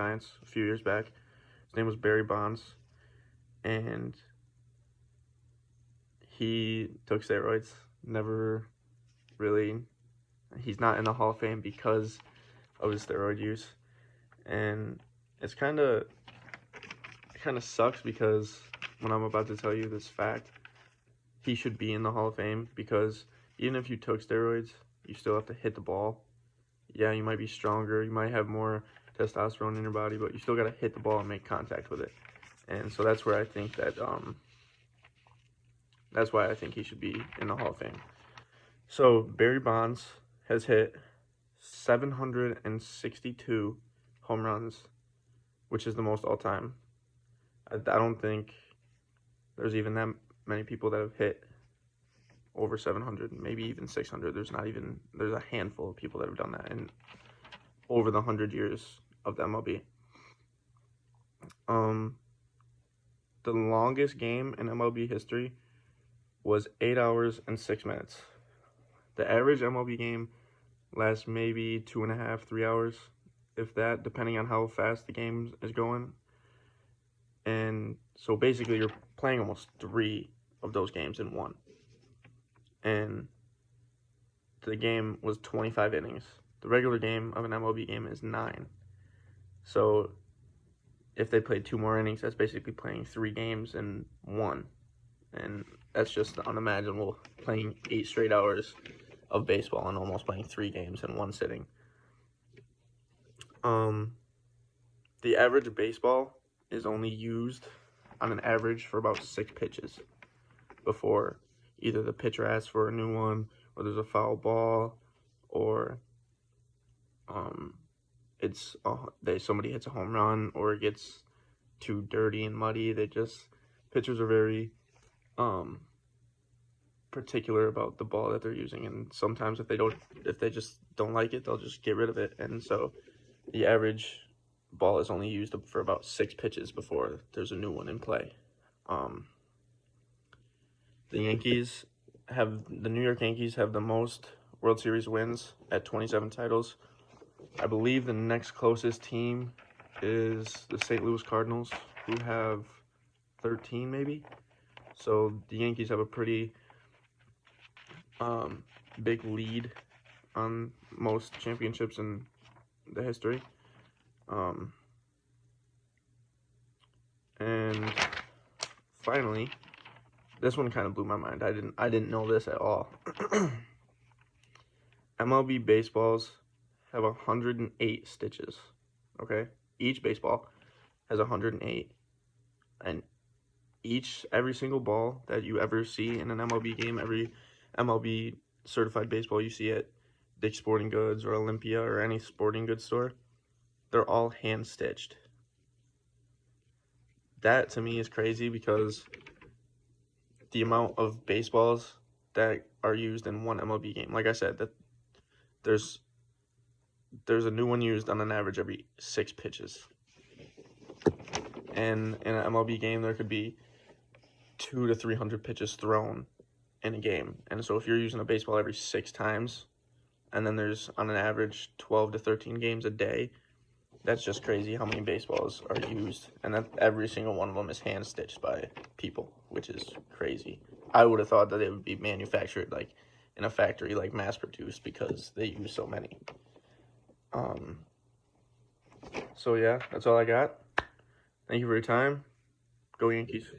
Giants a few years back. His name was Barry Bonds, and he took steroids. Never really, he's not in the Hall of Fame because of his steroid use, and it kind of sucks because when I'm about to tell you this fact, he should be in the Hall of Fame because even if you took steroids, you still have to hit the ball. Yeah, you might be stronger, you might have more testosterone in your body, but you still got to hit the ball and make contact with it. And so that's where I think that that's why I think he should be in the Hall of Fame. So Barry Bonds has hit 762 home runs, which is the most all time. I don't think there's even that many people that have hit over 700, maybe even 600. There's a handful of people that have done that in over the 100 years of the MLB. The longest game in MLB history was 8 hours and 6 minutes. The average MLB game lasts maybe 2.5, 3 hours, if that, depending on how fast the game is going. And so basically you're playing almost 3 of those games in one. And the game was 25 innings. The regular game of an MLB game is 9. So if they played 2 more innings, that's basically playing 3 games in one. And that's just unimaginable, playing 8 straight hours of baseball and almost playing 3 games in one sitting. The average baseball is only used on an average for about 6 pitches before either the pitcher asks for a new one, or there's a foul ball, or somebody hits a home run, or it gets too dirty and muddy. Pitchers are very particular about the ball that they're using, and sometimes if they just don't like it, they'll just get rid of it. And so the average ball is only used for about 6 pitches before there's a new one in play. The New York Yankees have the most World Series wins at 27 titles. I believe the next closest team is the St. Louis Cardinals, who have 13 maybe. So the Yankees have a pretty big lead on most championships in the history. And finally, this one kind of blew my mind. I didn't know this at all. MLB baseballs have 108 stitches. Okay, each baseball has 108, and every single ball that you ever see in an MLB game, every MLB certified baseball you see at Dick's Sporting Goods or Olympia or any sporting goods store, they're all hand stitched. That to me is crazy because the amount of baseballs that are used in one MLB game, like I said, that there's a new one used on an average every 6 pitches. And in an MLB game, there could be 200 to 300 pitches thrown in a game. And so if you're using a baseball every 6 times, and then there's on an average 12 to 13 games a day, that's just crazy how many baseballs are used. And that every single one of them is hand stitched by people, which is crazy. I would have thought that it would be manufactured like in a factory, like mass produced, because they use so many. So yeah, that's all I got. Thank you for your time. Go Yankees.